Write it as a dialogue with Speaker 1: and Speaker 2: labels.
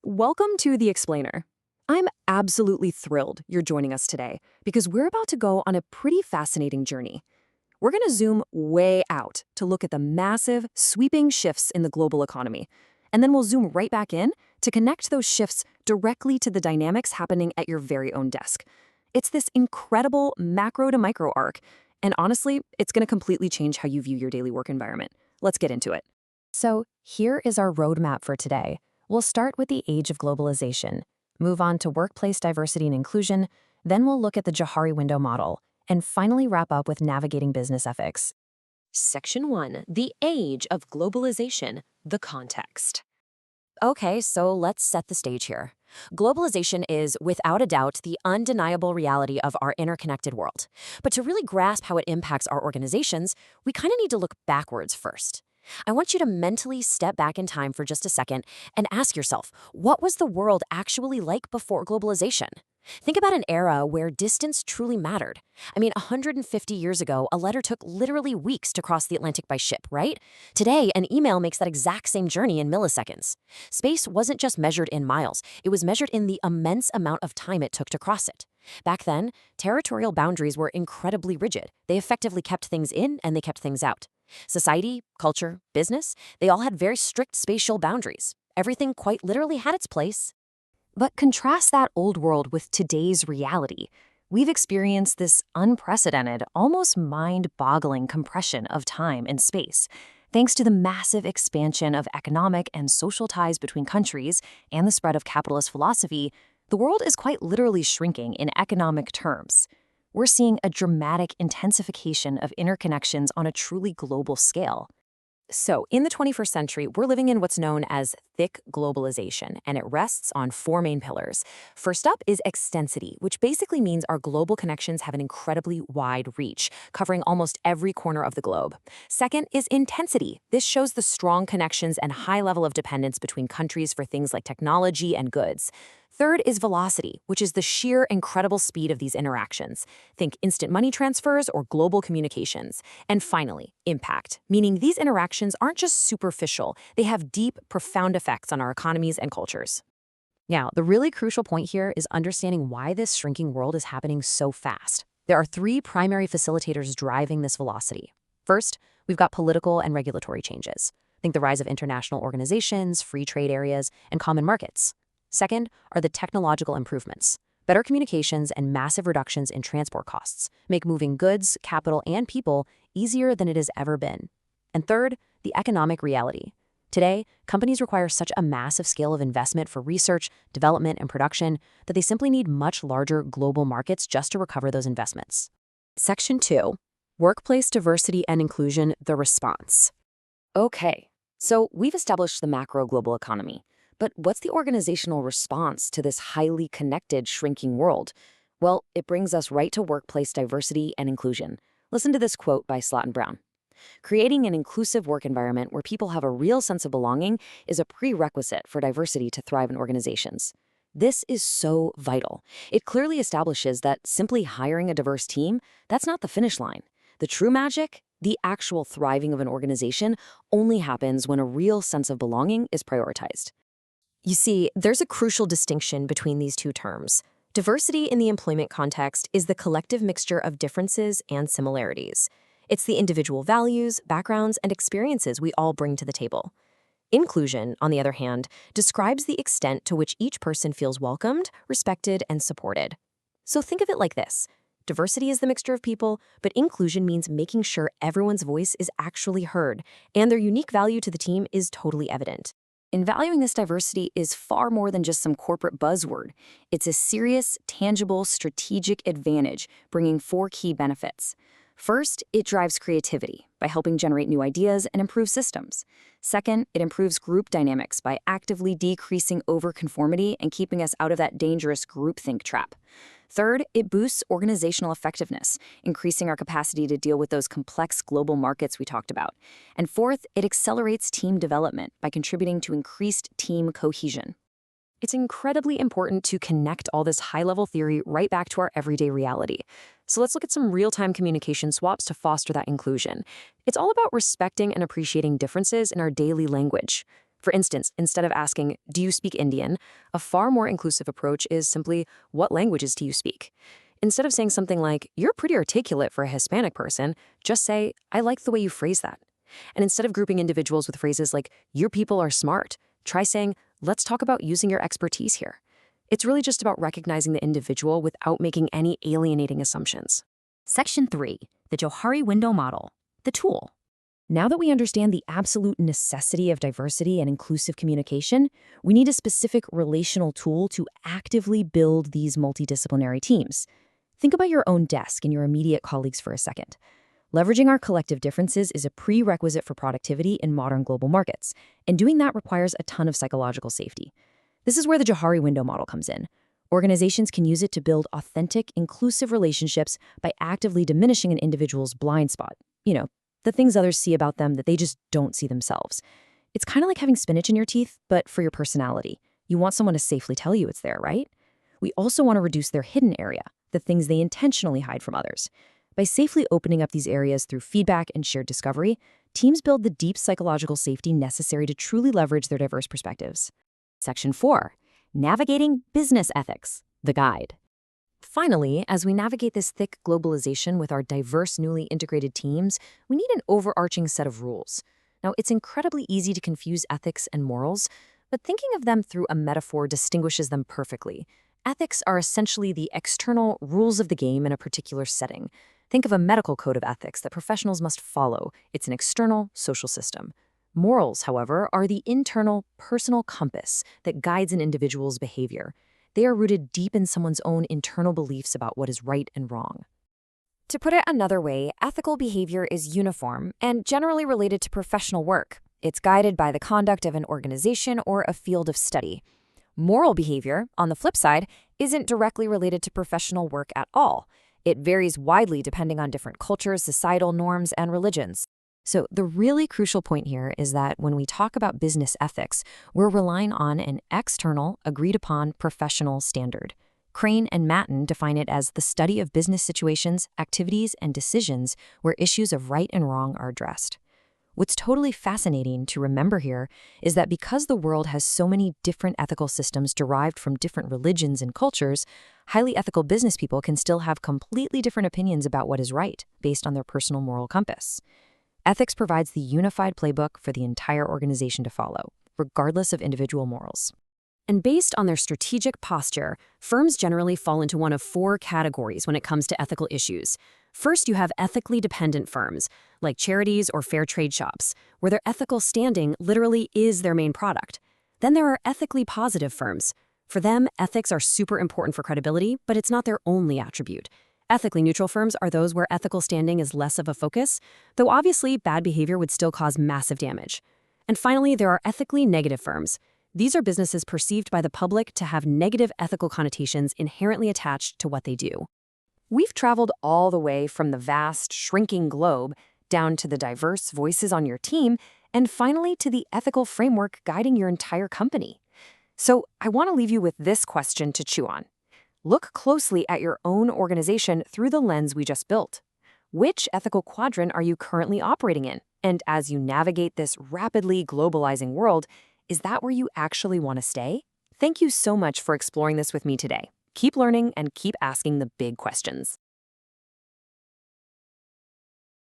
Speaker 1: Welcome to The Explainer. I'm absolutely thrilled you're joining us today because we're about to go on a pretty fascinating journey. We're going to zoom way out to look at the massive, sweeping shifts in the global economy. And then we'll zoom right back in to connect those shifts directly to the dynamics happening at your very own desk. It's this incredible macro to micro arc, and honestly, it's going to completely change how you view your daily work environment. Let's get into it. So, here is our roadmap for today. We'll start with the age of globalization, move on to workplace diversity and inclusion, then we'll look at the Johari window model, and finally wrap up with navigating business ethics. Section 1, the age of globalization, the context. Okay, so let's set the stage here. Globalization is, without a doubt, the undeniable reality of our interconnected world. But to really grasp how it impacts our organizations, we kind of need to look backwards first. I want you to mentally step back in time for just a second and ask yourself, what was the world actually like before globalization? Think about an era where distance truly mattered. 150 years ago, a letter took literally weeks to cross the Atlantic by ship, right? Today, an email makes that exact same journey in milliseconds. Space wasn't just measured in miles, it was measured in the immense amount of time it took to cross it. Back then, territorial boundaries were incredibly rigid. They effectively kept things in and they kept things out. Society, culture, business, they all had very strict spatial boundaries. Everything quite literally had its place. But contrast that old world with today's reality. We've experienced this unprecedented, almost mind-boggling compression of time and space. Thanks to the massive expansion of economic and social ties between countries and the spread of capitalist philosophy, the world is quite literally shrinking in economic terms. We're seeing a dramatic intensification of interconnections on a truly global scale. So, in the 21st century, we're living in what's known as thick globalization, and it rests on four main pillars. First up is extensity, which basically means our global connections have an incredibly wide reach, covering almost every corner of the globe. Second is intensity. This shows the strong connections and high level of dependence between countries for things like technology and goods. Third is velocity, which is the sheer incredible speed of these interactions. Think instant money transfers or global communications. And finally, impact, meaning these interactions aren't just superficial, they have deep, profound effects on our economies and cultures. Now, the really crucial point here is understanding why this shrinking world is happening so fast. There are three primary facilitators driving this velocity. First, we've got political and regulatory changes. Think the rise of international organizations, free trade areas, and common markets. Second are the technological improvements. Better communications and massive reductions in transport costs make moving goods, capital, and people easier than it has ever been. And third, the economic reality. Today, companies require such a massive scale of investment for research, development, and production that they simply need much larger global markets just to recover those investments. Section 2, Workplace Diversity and Inclusion, the Response. Okay, so we've established the macro global economy. But what's the organizational response to this highly connected, shrinking world? Well, it brings us right to workplace diversity and inclusion. Listen to this quote by Slotin Brown. Creating an inclusive work environment where people have a real sense of belonging is a prerequisite for diversity to thrive in organizations. This is so vital. It clearly establishes that simply hiring a diverse team, that's not the finish line. The true magic, the actual thriving of an organization, only happens when a real sense of belonging is prioritized. You see, there's a crucial distinction between these two terms. Diversity in the employment context is the collective mixture of differences and similarities. It's the individual values, backgrounds, and experiences we all bring to the table. Inclusion, on the other hand, describes the extent to which each person feels welcomed, respected, and supported. So think of it like this. Diversity is the mixture of people, but inclusion means making sure everyone's voice is actually heard, and their unique value to the team is totally evident. And valuing this diversity is far more than just some corporate buzzword. It's a serious, tangible, strategic advantage, bringing four key benefits. First, it drives creativity by helping generate new ideas and improve systems. Second, it improves group dynamics by actively decreasing overconformity and keeping us out of that dangerous groupthink trap. Third, it boosts organizational effectiveness, increasing our capacity to deal with those complex global markets we talked about. And fourth, it accelerates team development by contributing to increased team cohesion. It's incredibly important to connect all this high-level theory right back to our everyday reality. So let's look at some real-time communication swaps to foster that inclusion. It's all about respecting and appreciating differences in our daily language. For instance, instead of asking, "Do you speak Indian?" a far more inclusive approach is simply, "What languages do you speak?" Instead of saying something like, "You're pretty articulate for a Hispanic person," just say, "I like the way you phrase that." And instead of grouping individuals with phrases like, "Your people are smart," try saying, "Let's talk about using your expertise here." It's really just about recognizing the individual without making any alienating assumptions.
Speaker 2: Section 3, the Johari Window Model, the tool.
Speaker 1: Now that we understand the absolute necessity of diversity and inclusive communication, we need a specific relational tool to actively build these multidisciplinary teams. Think about your own desk and your immediate colleagues for a second. Leveraging our collective differences is a prerequisite for productivity in modern global markets, and doing that requires a ton of psychological safety. This is where the Johari Window Model comes in. Organizations can use it to build authentic, inclusive relationships by actively diminishing an individual's blind spot. The things others see about them that they just don't see themselves. It's kind of like having spinach in your teeth, but for your personality. You want someone to safely tell you it's there, right? We also want to reduce their hidden area, the things they intentionally hide from others. By safely opening up these areas through feedback and shared discovery, teams build the deep psychological safety necessary to truly leverage their diverse perspectives.
Speaker 2: Section 4, Navigating Business Ethics, the guide.
Speaker 1: Finally, as we navigate this thick globalization with our diverse, newly integrated teams, we need an overarching set of rules. Now, it's incredibly easy to confuse ethics and morals, but thinking of them through a metaphor distinguishes them perfectly. Ethics are essentially the external rules of the game in a particular setting. Think of a medical code of ethics that professionals must follow. It's an external, social system. Morals, however, are the internal, personal compass that guides an individual's behavior. They are rooted deep in someone's own internal beliefs about what is right and wrong. To put it another way, ethical behavior is uniform and generally related to professional work. It's guided by the conduct of an organization or a field of study. Moral behavior, on the flip side, isn't directly related to professional work at all. It varies widely depending on different cultures, societal norms, and religions. So the really crucial point here is that when we talk about business ethics, we're relying on an external, agreed-upon professional standard. Crane and Matten define it as the study of business situations, activities, and decisions where issues of right and wrong are addressed. What's totally fascinating to remember here is that because the world has so many different ethical systems derived from different religions and cultures, highly ethical business people can still have completely different opinions about what is right based on their personal moral compass. Ethics provides the unified playbook for the entire organization to follow, regardless of individual morals. And based on their strategic posture, firms generally fall into one of 4 categories when it comes to ethical issues. First, you have ethically dependent firms, like charities or fair trade shops, where their ethical standing literally is their main product. Then there are ethically positive firms. For them, ethics are super important for credibility, but it's not their only attribute. Ethically neutral firms are those where ethical standing is less of a focus, though obviously bad behavior would still cause massive damage. And finally, there are ethically negative firms. These are businesses perceived by the public to have negative ethical connotations inherently attached to what they do. We've traveled all the way from the vast, shrinking globe down to the diverse voices on your team, and finally to the ethical framework guiding your entire company. So I want to leave you with this question to chew on. Look closely at your own organization through the lens we just built. Which ethical quadrant are you currently operating in? And as you navigate this rapidly globalizing world, is that where you actually want to stay? Thank you so much for exploring this with me today. Keep learning and keep asking the big questions.